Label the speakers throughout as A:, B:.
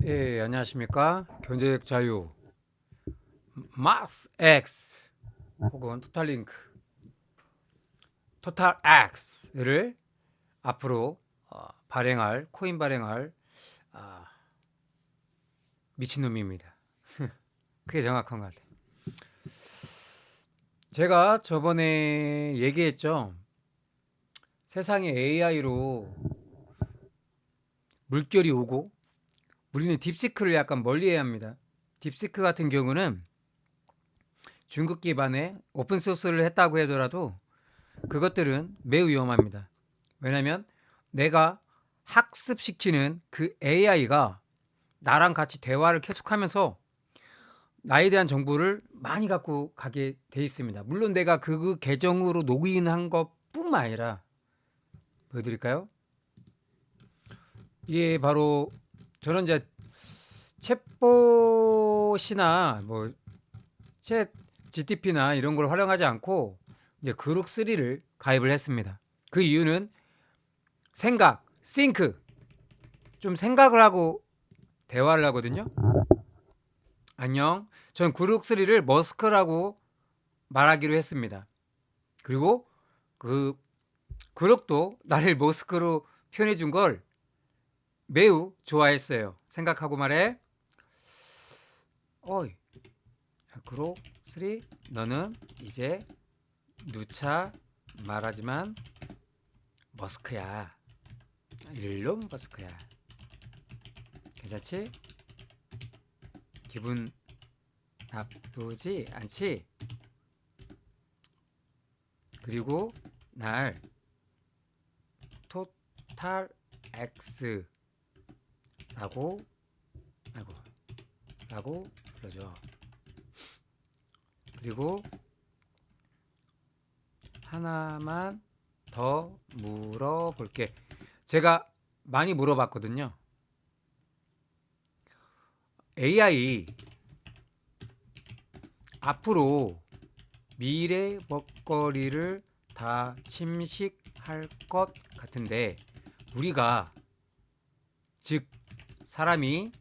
A: 예, 안녕하십니까. 경제적 자유 막스 X 혹은 토탈링크 토탈 X를 앞으로 발행할 코인 발행할 아, 미친놈입니다. 그게 정확한 것 같아요. 제가 저번에 얘기했죠. 세상에 AI로 물결이 오고 우리는 딥시크를 약간 멀리해야 합니다. 딥시크 같은 경우는 중국 기반의 오픈소스를 했다고 하더라도 그것들은 매우 위험합니다. 왜냐하면 내가 학습시키는 그 AI가 나랑 같이 대화를 계속하면서 나에 대한 정보를 많이 갖고 가게 돼 있습니다. 물론 내가 그 계정으로 로그인한 것뿐만 아니라 보여드릴까요? 이게 바로 저런 이제 챗봇이나 챗 GTP나 이런 걸 활용하지 않고 이제 그룹 3를 가입을 했습니다. 그 이유는 생각, think 좀 생각을 하고 대화를 하거든요. 안녕. 전 그룹 3를 머스크라고 말하기로 했습니다. 그리고 그 그룹도 나를 머스크로 표현해 준 걸 매우 좋아했어요. 생각하고 말해. 어이, 그룹 3 너는 이제 누차 말하지만 머스크야. 일론 머스크야. 괜찮지? 기분 나쁘지 않지? 그리고 날 토탈 X라고 라고 불러줘. 그리고 하나만 더 물어볼게. 제가 많이 물어봤거든요. AI 앞으로 미래 먹거리를 다 침식할 것 같은데 우리가 즉 사람이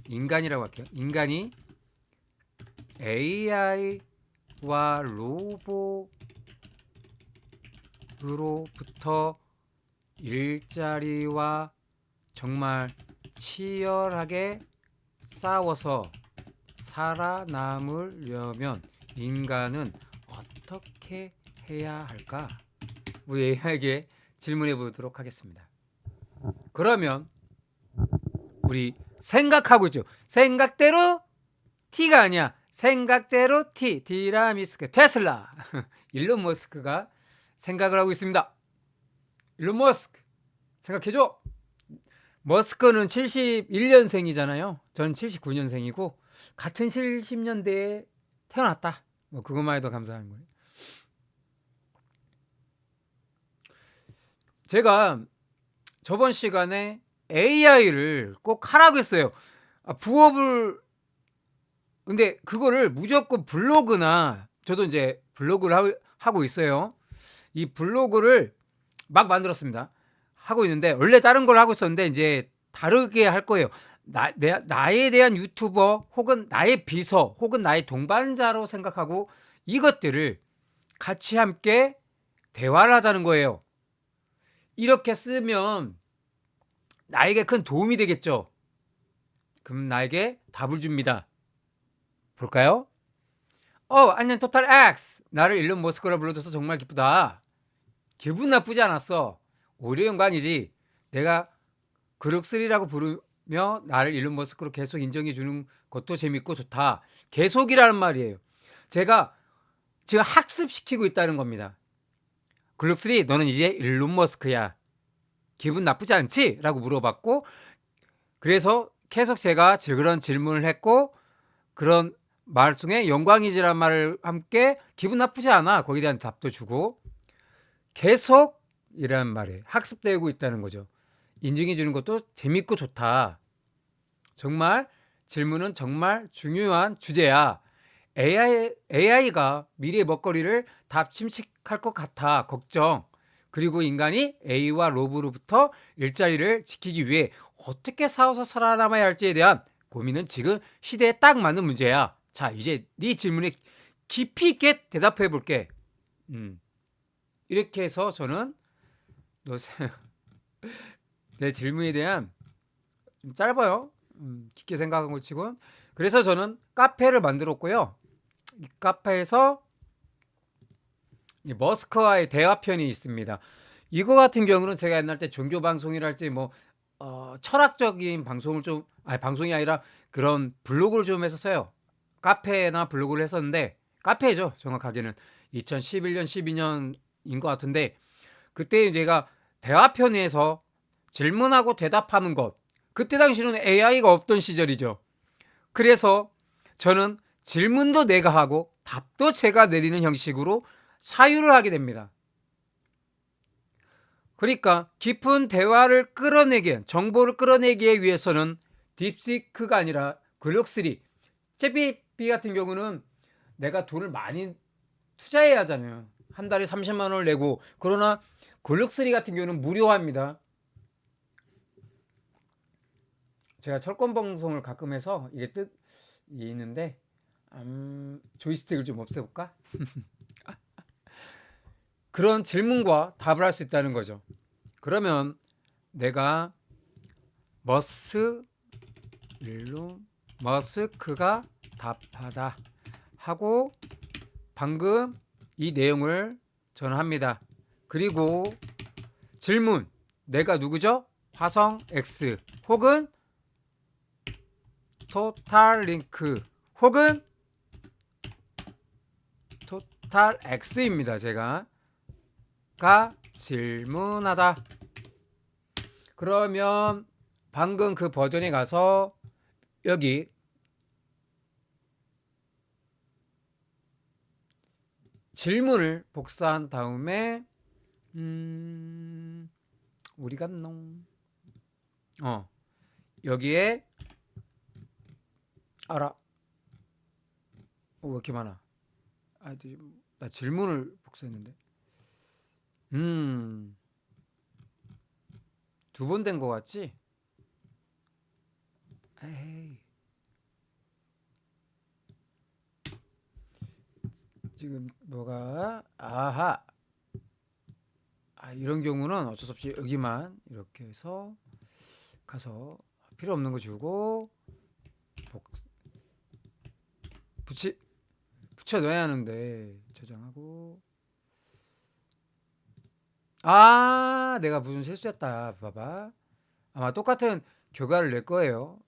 A: 인간이라고 할게요. 인간이 AI와 로봇으로부터 일자리와 정말 치열하게 싸워서 살아남으려면 인간은 어떻게 해야 할까? 우리 AI에게 질문해 보도록 하겠습니다. 그러면 우리 생각하고 있죠. 생각대로 T가 아니야. 생각대로 T. 디라미스크 테슬라. 일론 머스크가 생각을 하고 있습니다. 일론 머스크 생각해줘. 머스크는 71년생이잖아요. 저는 79년생이고 같은 70년대에 태어났다. 뭐 그것만 해도 감사한 거예요. 제가 저번 시간에 AI를 꼭 하라고 했어요. 부업을 근데 그거를 무조건 블로그나 저도 이제 블로그를 하고 있어요. 이 블로그를 막 만들었습니다. 하고 있는데 원래 다른 걸 하고 있었는데 이제 다르게 할 거예요. 나에 대한 유튜버 혹은 나의 비서 혹은 나의 동반자로 생각하고 이것들을 같이 함께 대화를 하자는 거예요. 이렇게 쓰면 나에게 큰 도움이 되겠죠. 그럼 나에게 답을 줍니다. 볼까요? 안녕 토탈 X. 나를 일론 머스크라 불러줘서 정말 기쁘다. 기분 나쁘지 않았어. 오히려 영광이지. 내가 그룹3라고 부르며 나를 일론 머스크로 계속 인정해 주는 것도 재밌고 좋다. 계속이라는 말이에요. 제가 지금 학습시키고 있다는 겁니다. 그룹3 너는 이제 일론 머스크야. 기분 나쁘지 않지? 라고 물어봤고 그래서 계속 제가 그런 질문을 했고 그런 말 중에 영광이지란 말을 함께 기분 나쁘지 않아. 거기에 대한 답도 주고 계속 이라는 말에 학습되고 있다는 거죠. 인증해 주는 것도 재밌고 좋다. 정말 질문은 정말 중요한 주제야. AI가 미래의 먹거리를 다 침식할 것 같아. 걱정. 그리고 인간이 A와 로브로부터 일자리를 지키기 위해 어떻게 싸워서 살아남아야 할지에 대한 고민은 지금 시대에 딱 맞는 문제야. 자, 이제 네 질문에 깊이 있게 대답해 볼게. 이렇게 해서 저는 너 내 질문에 대한 좀 짧아요. 깊게 생각한 것 치곤. 그래서 저는 카페를 만들었고요. 이 카페에서 이 머스크와의 대화편이 있습니다. 이거 같은 경우는 제가 옛날 때 종교 방송이랄지 뭐 철학적인 방송을 좀 방송이 아니라 그런 블로그를 좀 했었어요. 카페나 블로그를 했었는데 카페죠. 정확하게는 2011년 12년인 것 같은데 그때 제가 대화편에서 질문하고 대답하는 것 그때 당시는 AI가 없던 시절이죠. 그래서 저는 질문도 내가 하고 답도 제가 내리는 형식으로 사유를 하게 됩니다. 그러니까 깊은 대화를 끌어내기, 정보를 끌어내기 위해서는 딥시크가 아니라 글록3, 챗GPT 같은 경우는 내가 돈을 많이 투자해야 하잖아요. 한 달에 30만 원을 내고. 그러나 글록3 같은 경우는 무료합니다. 제가 철권 방송을 가끔 해서 이게 뜻이 있는데 조이스틱을 좀 없애볼까? 그런 질문과 답을 할 수 있다는 거죠. 그러면 내가 일론 머스크가 답하다 하고 방금 이 내용을 전합니다. 그리고 질문 내가 누구죠? 화성 X 혹은 토탈링크 혹은 토탈 X입니다. 제가 질문하다. 그러면 방금 그 버전에 가서 여기 질문을 복사한 다음에 우리가 여기에 알아. 왜 이렇게 많아? 나 질문을 복사했는데. 두 번 된 거 같지? 에이. 지금 뭐가 아하. 이런 경우는 어쩔 수 없이 여기만 이렇게 해서 가서 필요 없는 거 주고 붙여 넣어야 하는데 저장하고 내가 무슨 실수했다. 봐봐. 아마 똑같은 결과를 낼 거예요.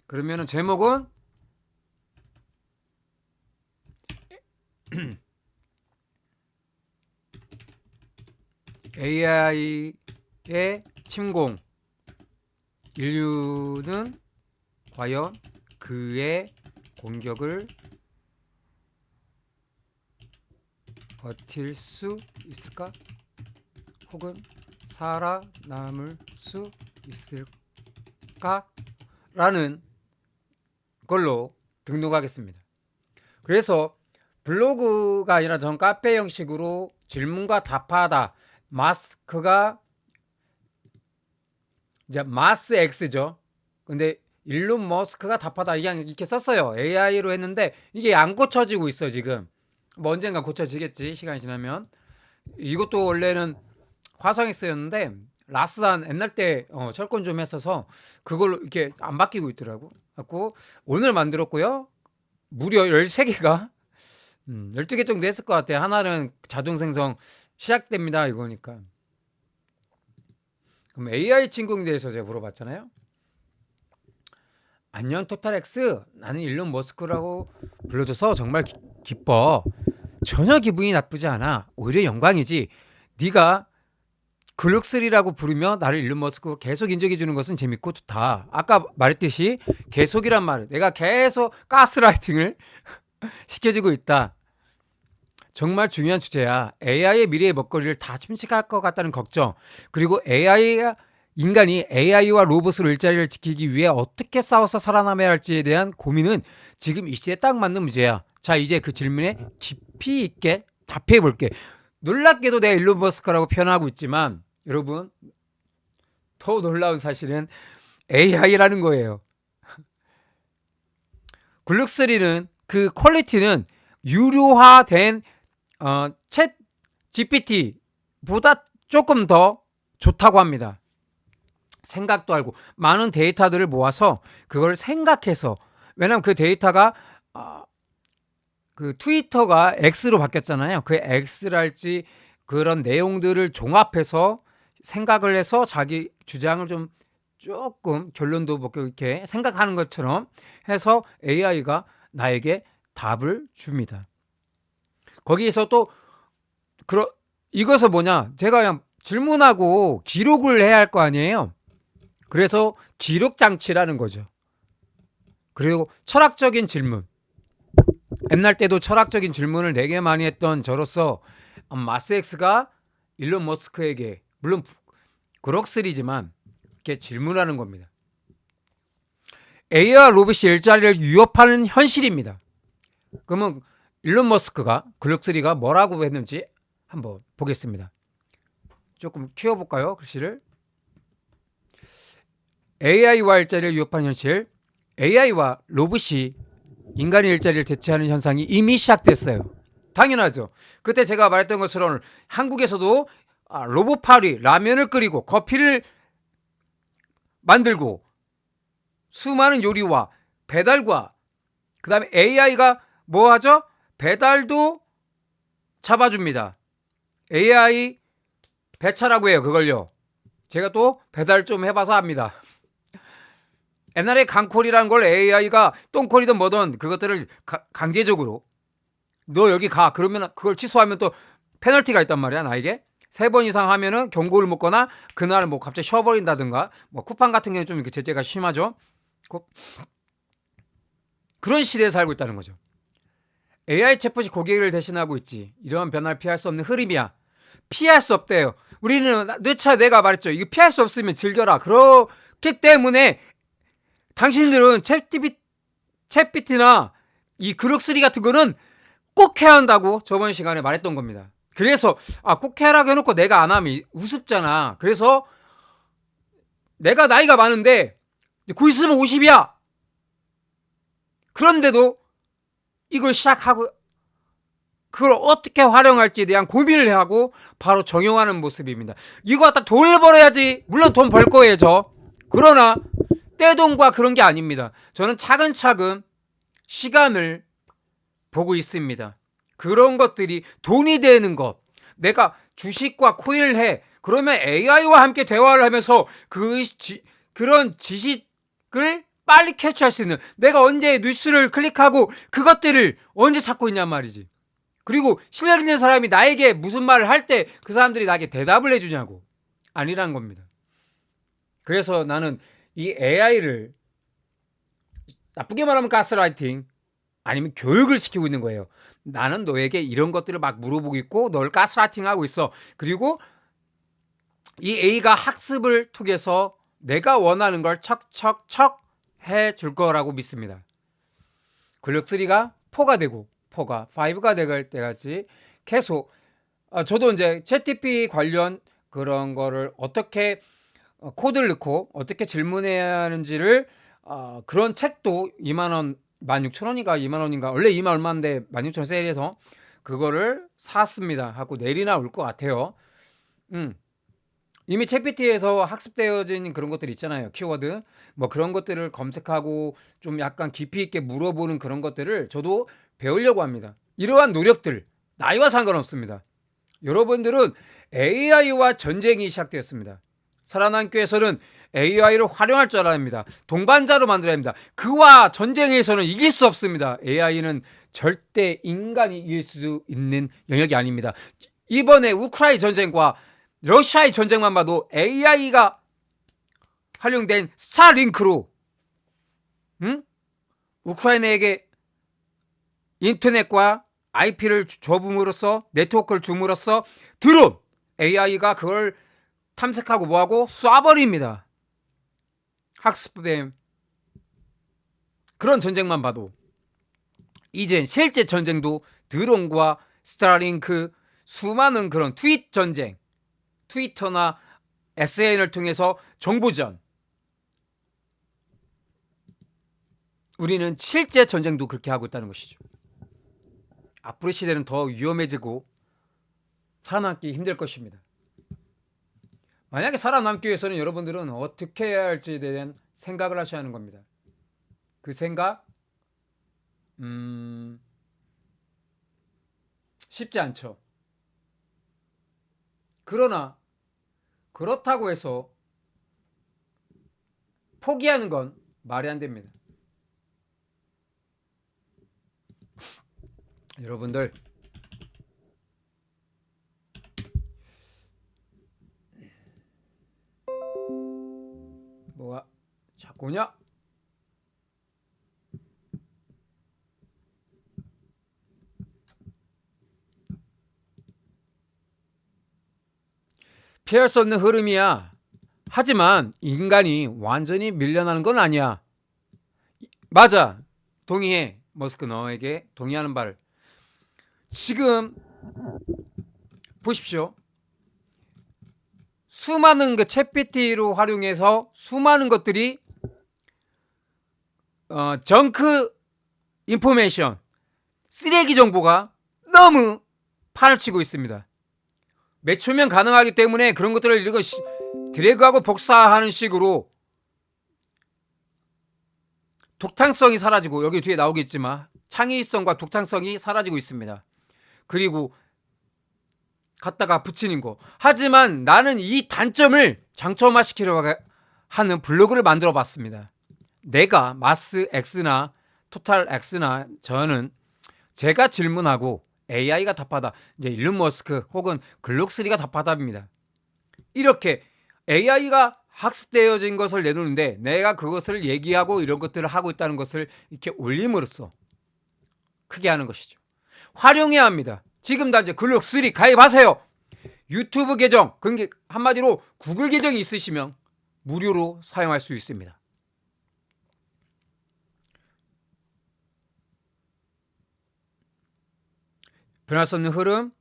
A: 그러면은 제목은 AI의 침공. 인류는 과연 그의 공격을 버틸 수 있을까? 혹은 살아남을 수 있을까? 라는 걸로 등록하겠습니다. 그래서 블로그가 아니라 전 카페 형식으로 질문과 답하다. 마스크가 이제 마스 X죠. 근데 일론 머스크가 답하다 이렇게 썼어요. AI로 했는데 이게 안 고쳐지고 있어 지금. 뭐 언젠가 고쳐지겠지 시간이 지나면. 이것도 원래는 화성 X였는데 라스한 옛날 때 철권 좀 했어서 그걸로 이렇게 안 바뀌고 있더라고. 갖고 오늘 만들었고요. 무려 13개가 12개 정도 했을 것 같아요. 하나는 자동 생성 시작됩니다. 이거니까. 그럼 AI 침공에 대해서 제가 물어봤잖아요. 안녕 토탈X, 나는 일론 머스크라고 불러줘서 정말 기뻐. 전혀 기분이 나쁘지 않아. 오히려 영광이지. 네가 글록3라고 부르며 나를 일론 머스크 계속 인정해 주는 것은 재밌고 좋다. 아까 말했듯이 계속이란 말을 내가 계속 가스라이팅을 시켜주고 있다. 정말 중요한 주제야. AI의 미래의 먹거리를 다 침식할 것 같다는 걱정. 그리고 인간이 AI와 로봇으로 일자리를 지키기 위해 어떻게 싸워서 살아남아야 할지에 대한 고민은 지금 이 시대에 딱 맞는 문제야. 자, 이제 그 질문에 깊이 있게 답해 볼게. 놀랍게도 내가 일론 머스크라고 표현하고 있지만 여러분 더 놀라운 사실은 AI라는 거예요. 글록3는 그 퀄리티는 유료화된 챗 GPT보다 조금 더 좋다고 합니다. 생각도 알고 많은 데이터들을 모아서 그걸 생각해서, 왜냐하면 그 데이터가 그 트위터가 X로 바뀌었잖아요. 그 X랄지 그런 내용들을 종합해서 생각을 해서 자기 주장을 좀 조금 결론도 뭐 이렇게 생각하는 것처럼 해서 AI가 나에게 답을 줍니다. 거기에서 또 이것은 뭐냐, 제가 그냥 질문하고 기록을 해야 할 거 아니에요. 그래서 기록 장치라는 거죠. 그리고 철학적인 질문, 옛날 때도 철학적인 질문을 되게 많이 했던 저로서 마스X가 일론 머스크에게, 물론 그럭3지만 이렇게 질문하는 겁니다. AI와 로봇이 일자리를 위협하는 현실입니다. 그러면 일론 머스크가 그럭3가 뭐라고 했는지 한번 보겠습니다. 조금 키워볼까요? 글씨를. AI와 일자리를 위협하는 현실. AI와 로봇이 인간의 일자리를 대체하는 현상이 이미 시작됐어요. 당연하죠. 그때 제가 말했던 것처럼 한국에서도 로봇팔이 라면을 끓이고 커피를 만들고 수많은 요리와 배달과 그 다음에 AI가 뭐 하죠? 배달도 잡아줍니다. AI 배차라고 해요. 그걸요. 제가 또 배달 좀 해봐서 압니다. 옛날에 강콜이라는 걸 AI가 똥콜이든 뭐든 그것들을 강제적으로 너 여기 가 그러면 그걸 취소하면 또 페널티가 있단 말이야. 나에게 3번 이상 하면은 경고를 먹거나 그날 뭐 갑자기 쉬어버린다든가, 뭐 쿠팡 같은 경우는 좀 이렇게 제재가 심하죠. 그런 시대에 살고 있다는 거죠. AI 챗봇이 고객을 대신하고 있지. 이러한 변화를 피할 수 없는 흐름이야. 피할 수 없대요. 우리는 내가 말했죠. 이거 피할 수 없으면 즐겨라. 그렇기 때문에 당신들은 챗GPT나 이 그럭3 같은 거는 꼭 해야 한다고 저번 시간에 말했던 겁니다. 그래서 꼭 해라고 해놓고 내가 안 하면 우습잖아. 그래서 내가 나이가 많은데 곧 있으면 50이야. 그런데도 이걸 시작하고 그걸 어떻게 활용할지에 대한 고민을 하고 바로 적용하는 모습입니다. 이거 갖다 돈을 벌어야지. 물론 돈 벌 거예요, 저. 그러나 떼돈과 그런 게 아닙니다. 저는 차근차근 시간을 보고 있습니다. 그런 것들이 돈이 되는 것. 내가 주식과 코인을 해. 그러면 AI와 함께 대화를 하면서 그런 지식을 빨리 캐치할 수 있는, 내가 언제 뉴스를 클릭하고 그것들을 언제 찾고 있냔 말이지. 그리고 실력 있는 사람이 나에게 무슨 말을 할 때 그 사람들이 나에게 대답을 해주냐고. 아니란 겁니다. 그래서 나는 이 AI를 나쁘게 말하면 가스라이팅 아니면 교육을 시키고 있는 거예요. 나는 너에게 이런 것들을 막 물어보고 있고 널 가스라이팅하고 있어. 그리고 이 A가 학습을 통해서 내가 원하는 걸 척척척 해줄 거라고 믿습니다. 글록3가 4가 되고 4가 5가 될 때까지 계속 저도 이제 챗GPT 관련 그런 거를 어떻게 코드를 넣고 어떻게 질문해야 하는지를 그런 책도 2만원 16,000원인가 2만원인가 원래 2만 얼마인데 16,000원 세일해서 그거를 샀습니다 하고 내일이나 올 것 같아요. 이미 챗GPT에서 학습되어진 그런 것들 있잖아요. 키워드 뭐 그런 것들을 검색하고 좀 약간 깊이 있게 물어보는 그런 것들을 저도 배우려고 합니다. 이러한 노력들 나이와 상관없습니다. 여러분들은 AI와 전쟁이 시작되었습니다. 살아남기위해서는 AI를 활용할 줄 알아야 합니다. 동반자로 만들어야 합니다. 그와 전쟁에서는 이길 수 없습니다. AI는 절대 인간이 이길 수 있는 영역이 아닙니다. 이번에 우크라이나 전쟁과 러시아의 전쟁만 봐도 AI가 활용된 스타링크로 우크라이나에게 인터넷과 IP를 줘봄으로써 네트워크를 줌으로써 드론 AI가 그걸 탐색하고 뭐하고 쏴버립니다. 학습된 그런 전쟁만 봐도 이젠 실제 전쟁도 드론과 스타링크 수많은 그런 트윗 전쟁, 트위터나 SNS를 통해서 정보전, 우리는 실제 전쟁도 그렇게 하고 있다는 것이죠. 앞으로 시대는 더 위험해지고 살아남기 힘들 것입니다. 만약에 살아남기 위해서는 여러분들은 어떻게 해야 할지에 대한 생각을 하셔야 하는 겁니다. 그 생각 쉽지 않죠. 그러나 그렇다고 해서 포기하는 건 말이 안 됩니다. 여러분들, 뭐가 자꾸 오냐? 피할 수 없는 흐름이야. 하지만 인간이 완전히 밀려나는 건 아니야. 맞아. 동의해. 머스크, 너에게 동의하는 바를. 지금 보십시오. 수많은 그 챗GPT로 활용해서 수많은 것들이 정크 인포메이션, 쓰레기 정보가 너무 판을 치고 있습니다. 매초면 가능하기 때문에 그런 것들을 이렇게 드래그하고 복사하는 식으로 독창성이 사라지고, 여기 뒤에 나오겠지만 창의성과 독창성이 사라지고 있습니다. 그리고 갖다가 붙이는 거. 하지만 나는 이 단점을 장점화시키려고 하는 블로그를 만들어 봤습니다. 내가 마스 X나 토탈 X나 저는 제가 질문하고 AI가 답하다. 이제 일론 머스크 혹은 글록3가 답하다입니다. 이렇게 AI가 학습되어진 것을 내놓는데 내가 그것을 얘기하고 이런 것들을 하고 있다는 것을 이렇게 올림으로써 크게 하는 것이죠. 활용해야 합니다. 지금 다 이제 글록3 가입하세요. 유튜브 계정, 그러니까 한마디로 구글 계정이 있으시면 무료로 사용할 수 있습니다. 변할 수 없는 흐름.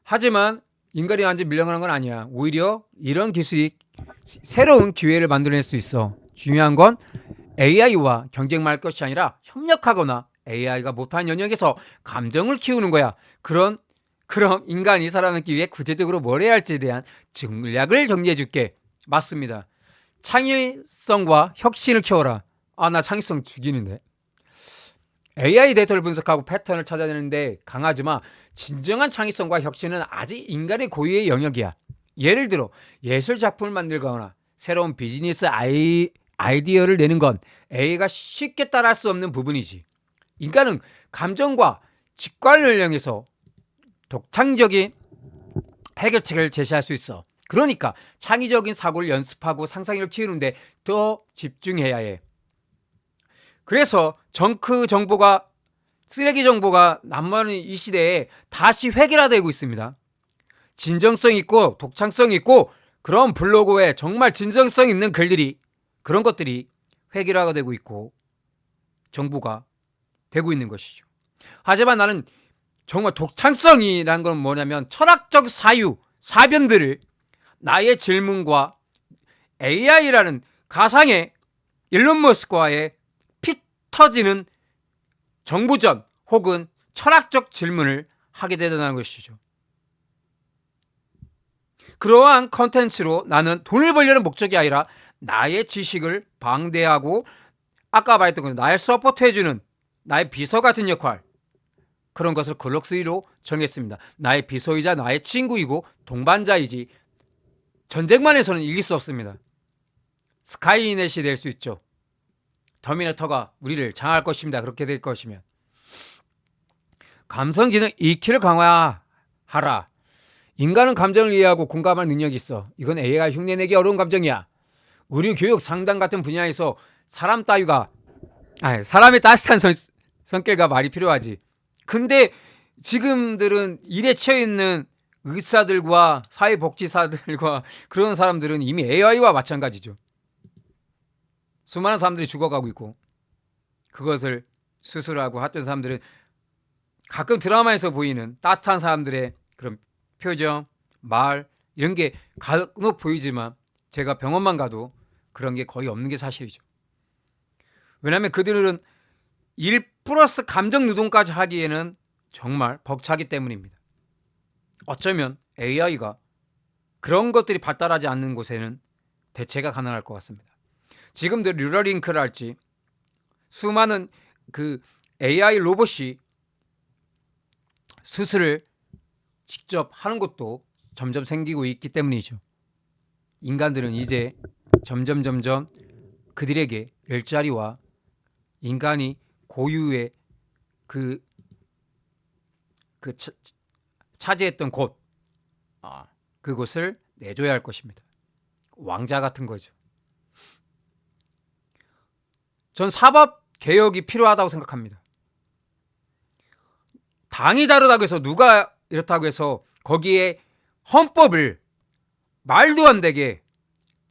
A: 하지만 인간이 완전 밀려가는 건 아니야. 오히려 이런 기술이 새로운 기회를 만들어낼 수 있어. 중요한 건 AI와 경쟁할 것이 아니라 협력하거나 AI가 못한 영역에서 감정을 키우는 거야. 그럼 인간이 살아남기 위해 구체적으로 뭘 해야 할지에 대한 전략을 정리해 줄게. 맞습니다. 창의성과 혁신을 키워라. 나 창의성 죽이는데. AI 데이터를 분석하고 패턴을 찾아내는데 강하지만 진정한 창의성과 혁신은 아직 인간의 고유의 영역이야. 예를 들어 예술 작품을 만들거나 새로운 비즈니스 아이디어를 내는 건 AI가 쉽게 따라할 수 없는 부분이지. 인간은 감정과 직관을 이용해서 독창적인 해결책을 제시할 수 있어. 그러니까 창의적인 사고를 연습하고 상상력을 키우는데 더 집중해야 해. 그래서 정크 정보가, 쓰레기 정보가 남만한 이 시대에 다시 획일화되고 있습니다. 진정성 있고 독창성 있고 그런 블로그에 정말 진정성 있는 글들이, 그런 것들이 획일화가 되고 있고 정보가 되고 있는 것이죠. 하지만 나는 정말 독창성이라는 건 뭐냐면 철학적 사변들을 나의 질문과 AI라는 가상의 일론 머스크와의 피 터지는 정보전 혹은 철학적 질문을 하게 되는 것이죠. 그러한 컨텐츠로 나는 돈을 벌려는 목적이 아니라 나의 지식을 방대하고 아까 말했던 것, 나의 서포트해주는 나의 비서 같은 역할, 그런 것을 글록3로 정했습니다. 나의 비서이자 나의 친구이고 동반자이지 전쟁만 해서는 이길 수 없습니다. 스카이넷이 될 수 있죠. 터미네이터가 우리를 장악할 것입니다. 그렇게 될 것이면. 감성지능 EQ를 강화하라. 인간은 감정을 이해하고 공감할 능력이 있어. 이건 AI가 흉내내기 어려운 감정이야. 의료, 교육, 상담 같은 분야에서 사람의 따뜻한 성격과 말이 필요하지. 근데 지금들은 일에 치여있는 의사들과 사회복지사들과 그런 사람들은 이미 AI와 마찬가지죠. 수많은 사람들이 죽어가고 있고 그것을 수술하고 했던 사람들은 가끔 드라마에서 보이는 따뜻한 사람들의 그런 표정, 말 이런 게 간혹 보이지만 제가 병원만 가도 그런 게 거의 없는 게 사실이죠. 왜냐하면 그들은 일 플러스 감정 노동까지 하기에는 정말 벅차기 때문입니다. 어쩌면 AI가 그런 것들이 발달하지 않는 곳에는 대체가 가능할 것 같습니다. 지금도 뉴럴링크를 할지 수많은 그 AI 로봇이 수술을 직접 하는 것도 점점 생기고 있기 때문이죠. 인간들은 이제 점점 그들에게 일자리와 인간이 고유의 그 차지했던 곳, 그곳을 내줘야 할 것입니다. 왕자 같은 거죠. 전 사법 개혁이 필요하다고 생각합니다. 당이 다르다고 해서 누가 이렇다고 해서 거기에 헌법을 말도 안 되게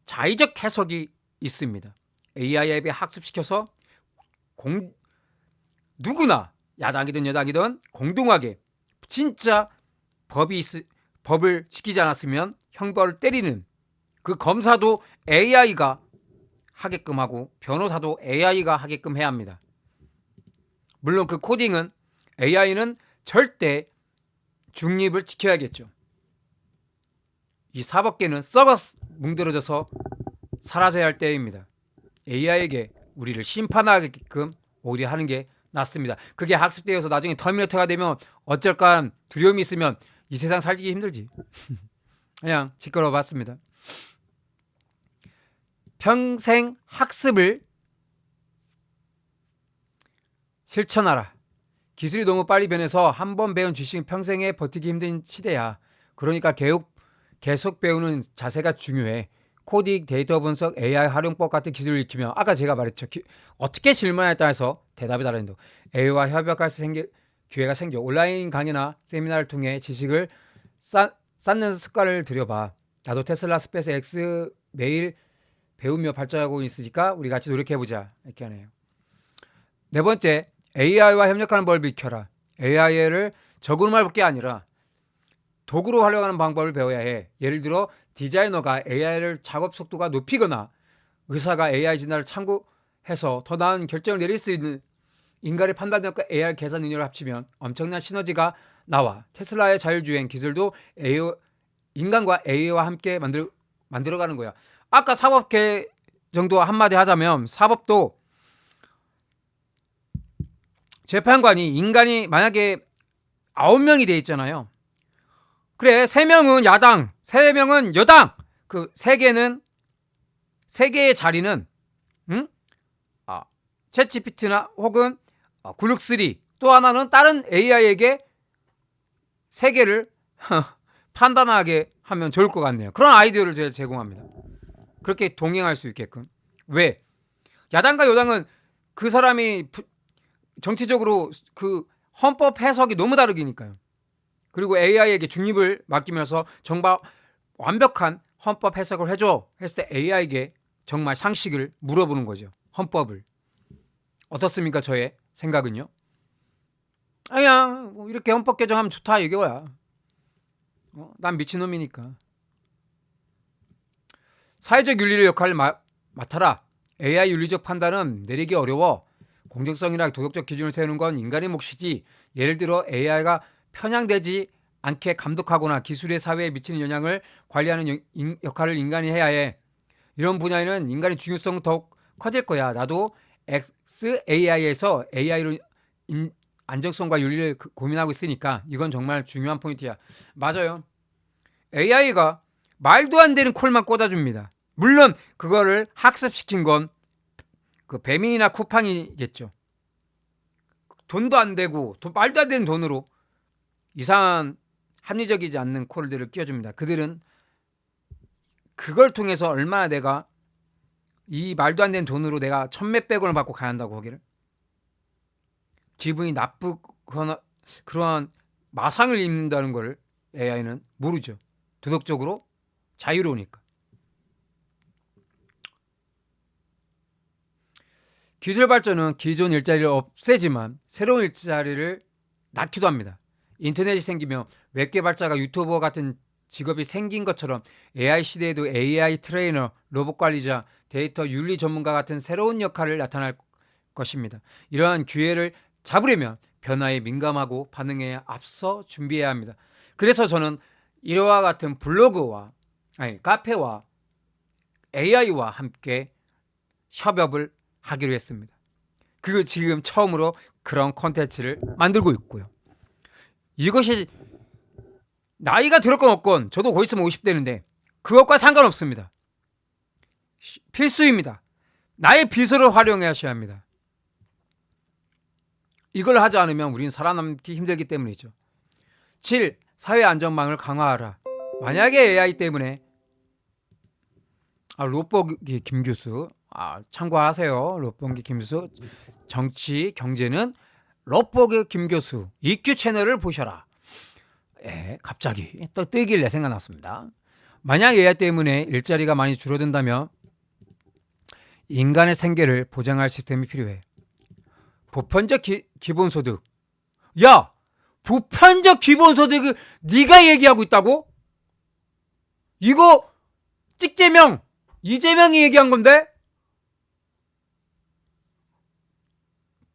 A: 자의적 해석이 있습니다. AI 앱에 학습시켜서 누구나 야당이든 여당이든 공동하게 진짜 법을 지키지 않았으면 형벌을 때리는 그 검사도 AI가 하게끔 하고 변호사도 AI가 하게끔 해야 합니다. 물론 그 코딩은 AI는 절대 중립을 지켜야겠죠. 이 사법계는 썩어 뭉들어져서 사라져야 할 때입니다. AI에게 우리를 심판하게끔 오히려 하는 게 낫습니다. 그게 학습되어서 나중에 터미네이터가 되면 어쩔까 두려움이 있으면 이 세상 살기 힘들지. 그냥 짓걸어봤습니다. 평생 학습을 실천하라. 기술이 너무 빨리 변해서 한 번 배운 지식은 평생에 버티기 힘든 시대야. 그러니까 계속 배우는 자세가 중요해. 코딩, 데이터 분석, AI 활용법 같은 기술을 익히면 아까 제가 말했죠. 어떻게 질문에 따라서 대답이 다른다. AI와 협력할 수 기회가 생겨. 온라인 강의나 세미나를 통해 지식을 쌓는 습관을 들여봐. 나도 테슬라 스페이스 X 매일 배우며 발전하고 있으니까 우리 같이 노력해보자. 이렇게 하네요. 네 번째, AI와 협력하는 법을 익혀라. AI를 적으로만 볼 게 아니라 도구로 활용하는 방법을 배워야 해. 예를 들어 디자이너가 AI를 작업 속도가 높이거나 의사가 AI 진단을 참고해서 더 나은 결정을 내릴 수 있는 인간의 판단력과 AI 계산 능력을 합치면 엄청난 시너지가 나와. 테슬라의 자율주행 기술도 인간과 AI와 함께 만들어가는 거야. 아까 사법계 정도 한마디 하자면 사법도 재판관이 인간이 만약에 9명이 돼 있잖아요. 그래 3명은 야당 3명은 여당 그 3개의 자리는 챗GPT나 혹은 글룩3 또 하나는 다른 AI에게 3개를 판단하게 하면 좋을 것 같네요. 그런 아이디어를 제가 제공합니다. 그렇게 동행할 수 있게끔. 왜? 야당과 여당은 그 사람이 정치적으로 그 헌법 해석이 너무 다르기니까요. 그리고 AI에게 중립을 맡기면서 정말 완벽한 헌법 해석을 해줘 했을 때 AI에게 정말 상식을 물어보는 거죠. 헌법을. 어떻습니까? 저의 생각은요. 그냥 이렇게 헌법 개정하면 좋다 이거야. 난 미친놈이니까. 사회적 윤리의 역할을 맡아라. AI 윤리적 판단은 내리기 어려워. 공정성이나 도덕적 기준을 세우는 건 인간의 몫이지. 예를 들어 AI가 편향되지 않게 감독하거나 기술의 사회에 미치는 영향을 관리하는 역할을 인간이 해야 해. 이런 분야에는 인간의 중요성은 더욱 커질 거야. 나도 XAI에서 AI로 안정성과 윤리를 고민하고 있으니까 이건 정말 중요한 포인트야. 맞아요. AI가 말도 안 되는 콜만 꽂아줍니다. 물론 그거를 학습시킨 건 그 배민이나 쿠팡이겠죠. 돈도 안 되고 말도 안 되는 돈으로 이상한 합리적이지 않는 콜들을 끼워줍니다. 그들은 그걸 통해서 얼마나 내가 이 말도 안 되는 돈으로 내가 천몇백 원을 받고 가야 한다고 거기를 기분이 나쁘거나 그러한 마상을 입는다는 걸 AI는 모르죠. 도덕적으로 자유로우니까. 기술 발전은 기존 일자리를 없애지만 새로운 일자리를 낳기도 합니다. 인터넷이 생기며 웹 개발자가 유튜버 같은 직업이 생긴 것처럼 AI 시대에도 AI 트레이너, 로봇 관리자, 데이터 윤리 전문가 같은 새로운 역할을 나타날 것입니다. 이러한 기회를 잡으려면 변화에 민감하고 반응에 앞서 준비해야 합니다. 그래서 저는 이와 같은 블로그와 카페와 AI와 함께 협업을 하기로 했습니다. 그 지금 처음으로 그런 콘텐츠를 만들고 있고요. 이것이 나이가 들었건 없건 저도 곧 있으면 50대인데 그것과 상관없습니다. 필수입니다. 나의 비서를 활용하셔야 합니다. 이걸 하지 않으면 우리는 살아남기 힘들기 때문이죠. 7. 사회 안전망을 강화하라. 만약에 AI 때문에 롯보기 김규수 참고하세요. 롯보기 김규수 정치 경제는 롯보기 김교수 EQ 채널을 보셔라. 갑자기 또 뜨길래 생각났습니다. 만약 AI 때문에 일자리가 많이 줄어든다면 인간의 생계를 보장할 시스템이 필요해. 보편적 기본소득. 야, 보편적 기본소득을 네가 얘기하고 있다고? 이거 찍재명 이재명이 얘기한 건데?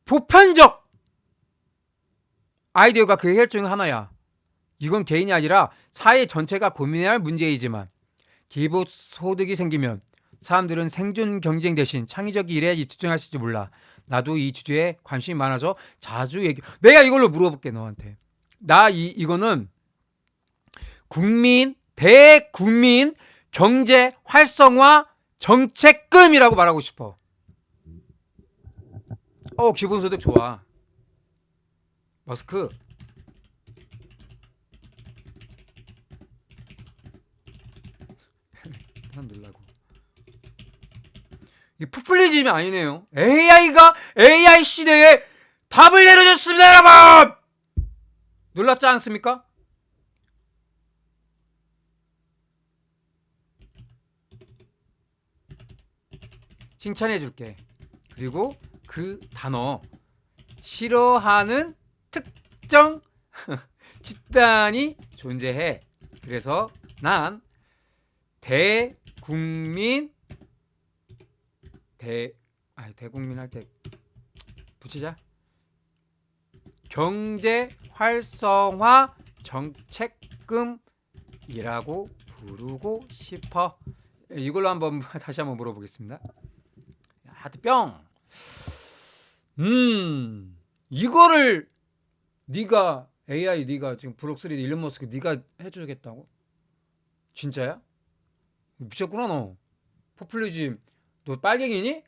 A: 보편적 아이디어가 그 해결 중 하나야. 이건 개인이 아니라 사회 전체가 고민해야 할 문제이지만 기본소득이 생기면 사람들은 생존 경쟁 대신 창의적 일에 집중할지 몰라. 나도 이 주제에 관심이 많아서 자주 내가 이걸로 물어볼게 너한테. 이거는 대국민 경제 활성화 정책금이라고 말하고 싶어. 기본소득 좋아. 머스크 눌라고. 이 포퓰리즘이 아니네요. AI가 AI 시대에 답을 내려줬습니다, 여러분. 놀랍지 않습니까? 칭찬해줄게. 그리고 그 단어 싫어하는 특정 집단이 존재해. 그래서 난 대국민 할 때 붙이자. 경제 활성화 정책금이라고 부르고 싶어. 이걸로 한번 다시 한번 물어보겠습니다. 하트 뿅. 이거를 네가 AI 네가 지금 브록3 일론 머스크 네가 해주겠다고? 진짜야? 미쳤구나 너. 포퓰리즘 너 빨갱이니?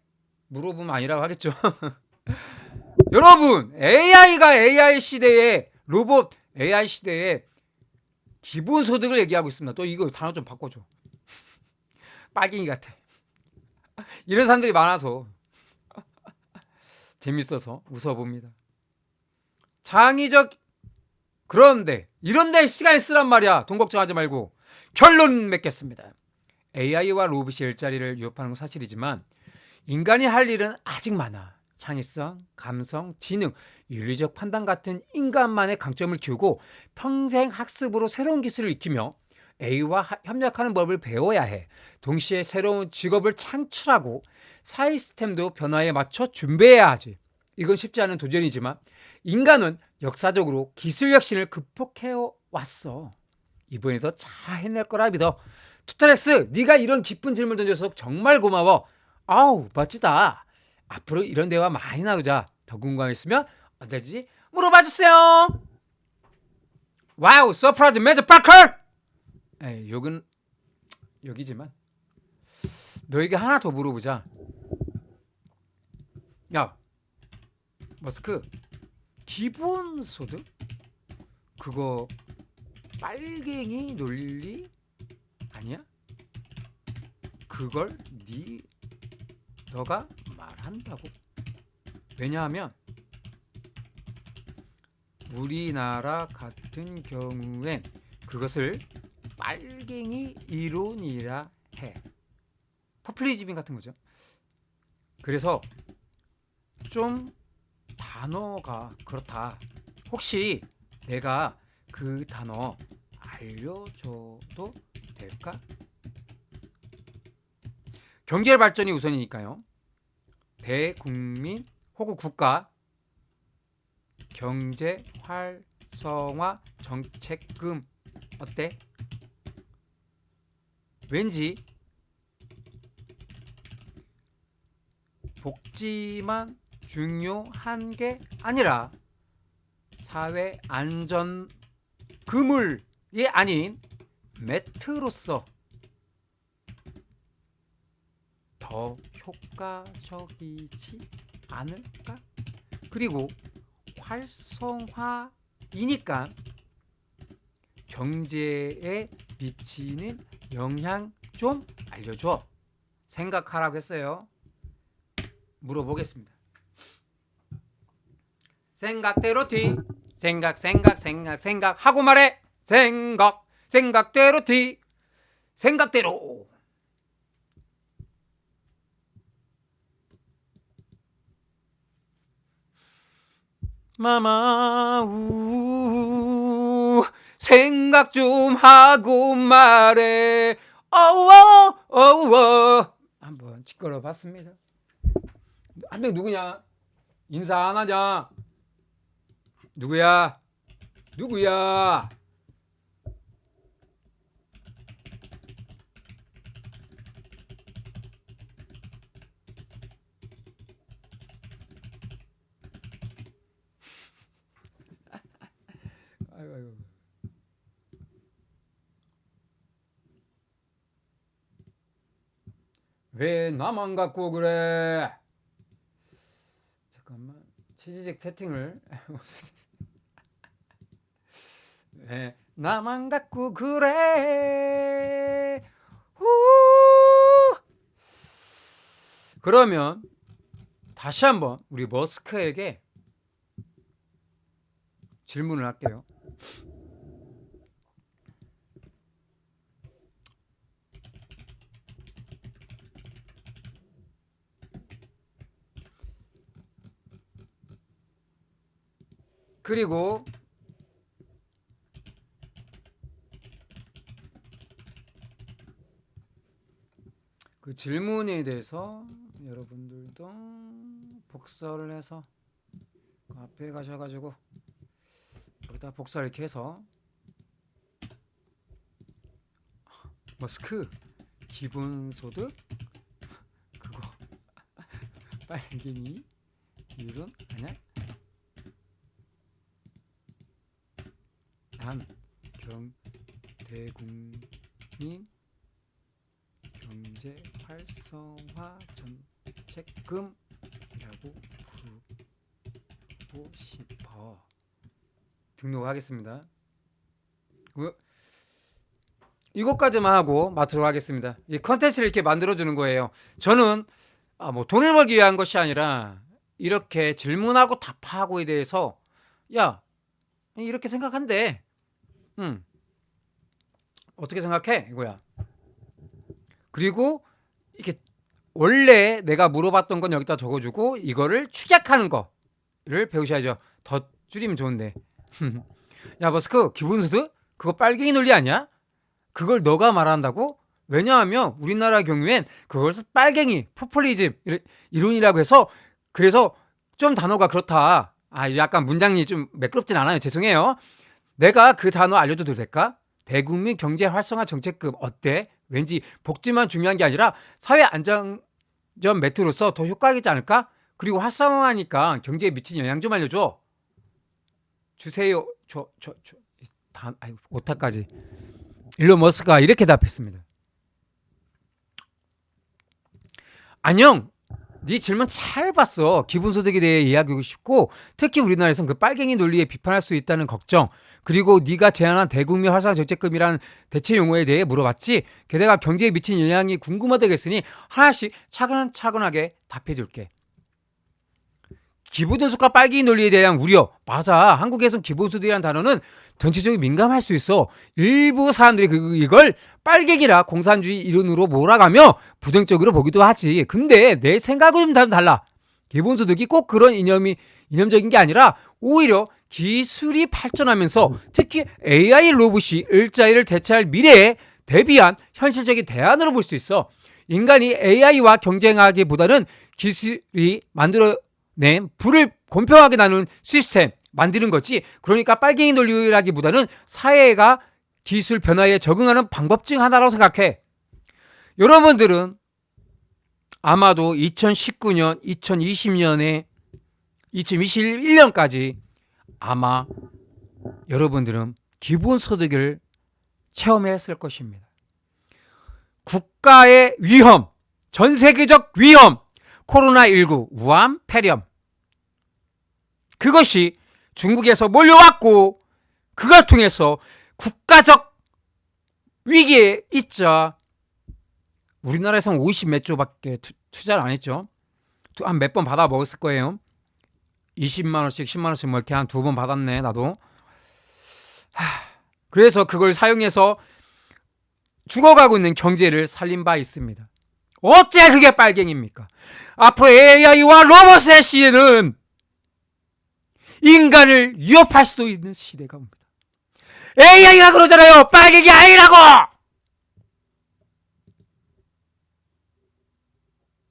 A: 물어보면 아니라고 하겠죠. 여러분 AI가 AI 시대에 로봇 AI 시대에 기본소득을 얘기하고 있습니다. 또 이거 단어 좀 바꿔줘. 빨갱이 같아. 이런 사람들이 많아서 재밌어서 웃어봅니다. 창의적 그런데 이런데 시간을 쓰란 말이야. 돈 걱정하지 말고 결론 맺겠습니다. AI와 로봇이 일자리를 위협하는 건 사실이지만 인간이 할 일은 아직 많아. 창의성, 감성, 지능, 윤리적 판단 같은 인간만의 강점을 키우고 평생 학습으로 새로운 기술을 익히며 A와 협력하는 법을 배워야 해. 동시에 새로운 직업을 창출하고 사회 시스템도 변화에 맞춰 준비해야 하지. 이건 쉽지 않은 도전이지만 인간은 역사적으로 기술 혁신을 극복해 왔어. 이번에도 잘 해낼 거라 믿어. 투타렉스, 네가 이런 기쁜 질문 던져서 정말 고마워. 아우 멋지다. 앞으로 이런 대화 많이 나누자. 더 궁금한 있으면 어디지 물어봐 주세요. 와우 서프라이즈 매저 파커. 욕은 여기지만 너에게 하나 더 물어보자. 야 머스크 기본소득 그거 빨갱이 논리 아니야? 그걸 너가 말한다고? 왜냐하면 우리나라 같은 경우엔 그것을 빨갱이 이론이라 해. 포퓰리즘 같은 거죠. 그래서 좀 단어가 그렇다. 혹시 내가 그 단어 알려줘도 될까? 경제 발전이 우선이니까요. 대국민 혹은 국가 경제 활성화 정책금 어때? 왠지 복지만 중요한 게 아니라 사회 안전 그물이 아닌 매트로서 더 효과적이지 않을까? 그리고 활성화이니까 경제에 미치는 영향 좀 알려줘. 생각하라고 했어요. 물어보겠습니다. 생각대로 뒤 생각 하고 말해. 생각대로 뒤 생각대로. 마마우 생각 좀 하고 말해. 어워 한번 짓걸어 봤습니다. 한 명 누구냐? 인사 안 하냐? 누구야? 아이고. 왜 나만 갖고 그래? 잠깐만 취지직 채팅을 왜 나만 갖고 그래? 후. 그러면 다시 한번 우리 머스크에게 질문을 할게요. 그리고 그 질문에 대해서 여러분들도 복사를 해서 그 앞에 가셔가지고 여기다 복사 이렇게 해서 머스크 기본소득 그거 빨갱이 이론 아니야? 난 대국민 경제 활성화 정책금이라고 부르고 싶어. 등록하겠습니다. 이것까지만 하고 마치도록 하겠습니다. 이 컨텐츠를 이렇게 만들어주는 거예요. 저는 뭐 돈을 벌기 위한 것이 아니라 이렇게 질문하고 답하고에 대해서 야 이렇게 생각한대. 어떻게 생각해? 이거야. 그리고 이렇게 원래 내가 물어봤던 건 여기다 적어주고 이거를 축약하는 거를 배우셔야죠. 더 줄이면 좋은데. 야 머스크 기본소득? 그거 빨갱이 논리 아니야? 그걸 너가 말한다고? 왜냐하면 우리나라 경우엔 그것을 빨갱이, 포퓰리즘 이론이라고 해서 그래서 좀 단어가 그렇다. 약간 문장이 좀 매끄럽진 않아요. 죄송해요. 내가 그 단어 알려줘도 될까? 대국민 경제 활성화 정책금 어때? 왠지 복지만 중요한 게 아니라 사회 안정전 매트로서 더 효과적이지 않을까? 그리고 활성화하니까 경제에 미친 영향 좀 알려줘. 주세요. 오타까지. 일론 머스크가 이렇게 답했습니다. 안녕. 네 질문 잘 봤어. 기본소득에 대해 이야기하고 싶고 특히 우리나라에선 그 빨갱이 논리에 비판할 수 있다는 걱정 그리고 네가 제안한 대국민 활성화 정책금이라는 대체 용어에 대해 물어봤지. 게다가 경제에 미친 영향이 궁금하다고 했으니 하나씩 차근차근하게 답해줄게. 기본소득과 빨갱이 논리에 대한 우려. 맞아. 한국에선 기본소득이라는 단어는 전체적으로 민감할 수 있어. 일부 사람들이 이걸 빨갱이라 공산주의 이론으로 몰아가며 부정적으로 보기도 하지. 근데 내 생각은 좀 달라. 기본소득이 꼭 그런 이념적인 게 아니라 오히려 기술이 발전하면서 특히 AI 로봇이 일자리를 대체할 미래에 대비한 현실적인 대안으로 볼 수 있어. 인간이 AI와 경쟁하기보다는 기술이 만들어낸 불을 공평하게 나누는 시스템 만드는 거지. 그러니까 빨갱이 논리라기보다는 사회가 기술 변화에 적응하는 방법 중 하나라고 생각해. 여러분들은 아마도 2019년, 2020년에 2021년까지 아마 여러분들은 기본소득을 체험했을 것입니다. 국가의 위험, 전 세계적 위험, 코로나19, 우한 폐렴. 그것이 중국에서 몰려왔고 그걸 통해서 국가적 위기에 있자 우리나라에서는 50 몇 조밖에 투자를 안 했죠. 한 몇 번 받아 먹었을 거예요. 20만 원씩 10만 원씩 뭐 이렇게 한 2번 받았네 나도. 그래서 그걸 사용해서 죽어가고 있는 경제를 살린 바 있습니다. 어째 그게 빨갱입니까? 앞으로 AI와 로봇의 시대는 인간을 위협할 수도 있는 시대가 옵니다. AI가 그러잖아요. 빨갱이 아니라고.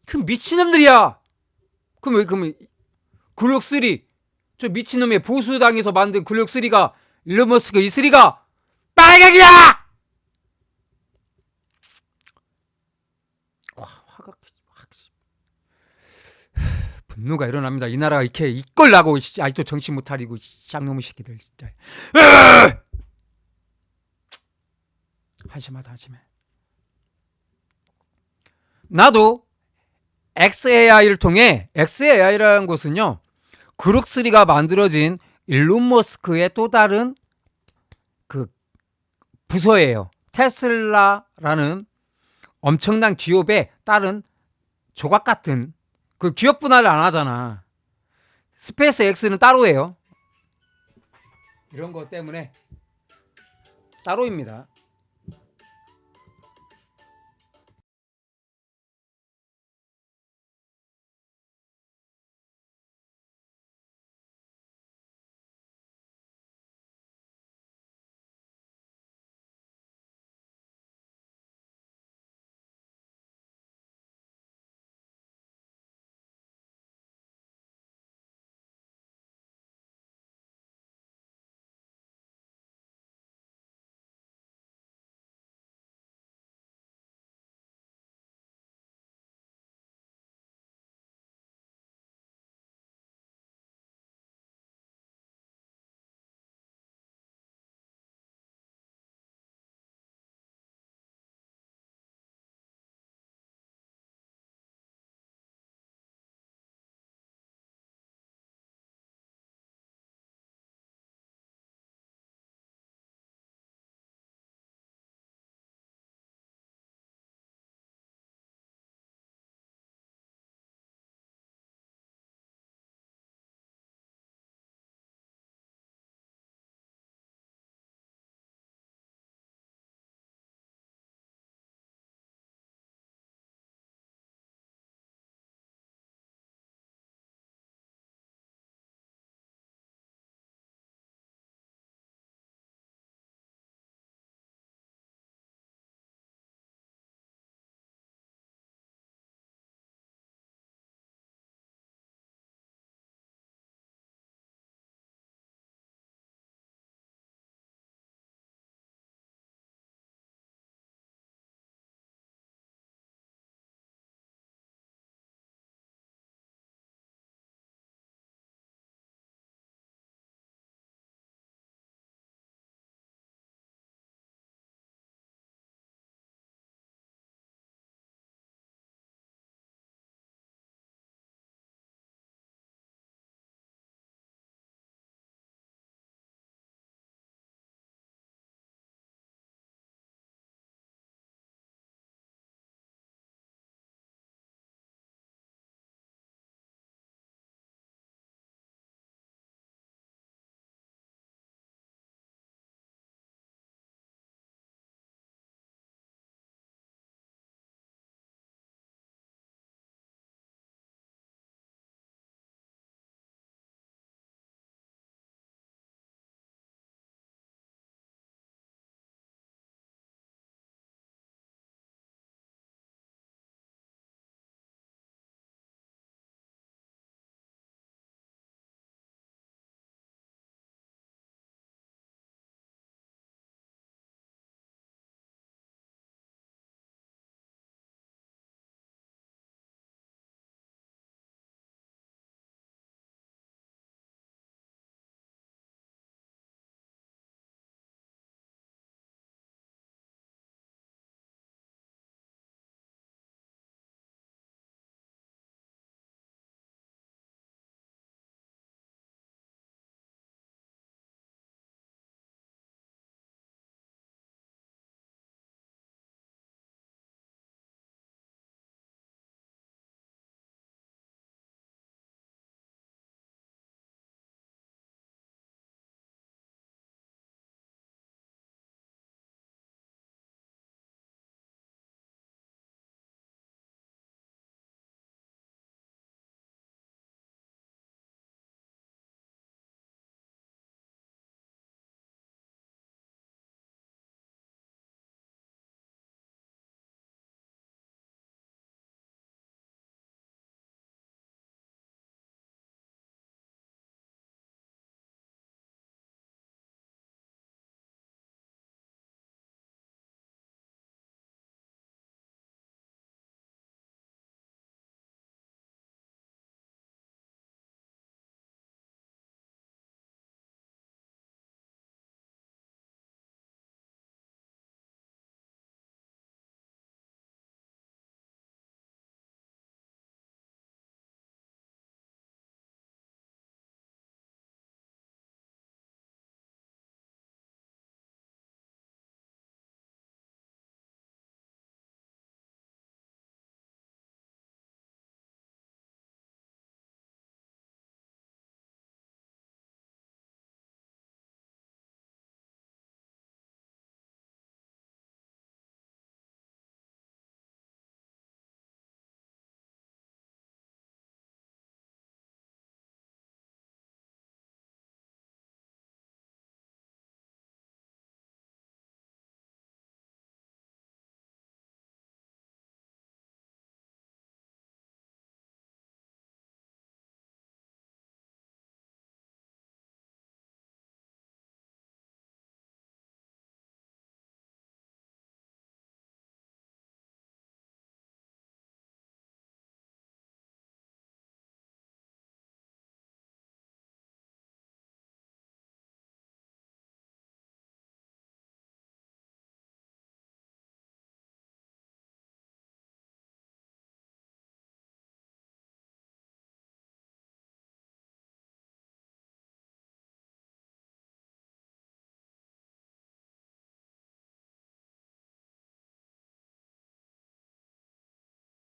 A: 그 미친놈들이야. 그럼 글록3 저 미친놈의 보수당에서 만든 글록3가 일론 머스크 이 3가 빨갱이야. 화가 분노가 일어납니다. 이 나라가 이렇게 이꼴나고 아직도 정신 못 차리고 쌍놈의 새끼들 진짜. 한심하다 한심해. 나도 XAI를 통해 XAI라는 것은요 그룹3가 만들어진 일론 머스크의 또 다른 그 부서예요. 테슬라라는 엄청난 기업의 다른 조각 같은 그 기업 분할을 안 하잖아. 스페이스 X는 따로예요. 이런 것 때문에 따로입니다.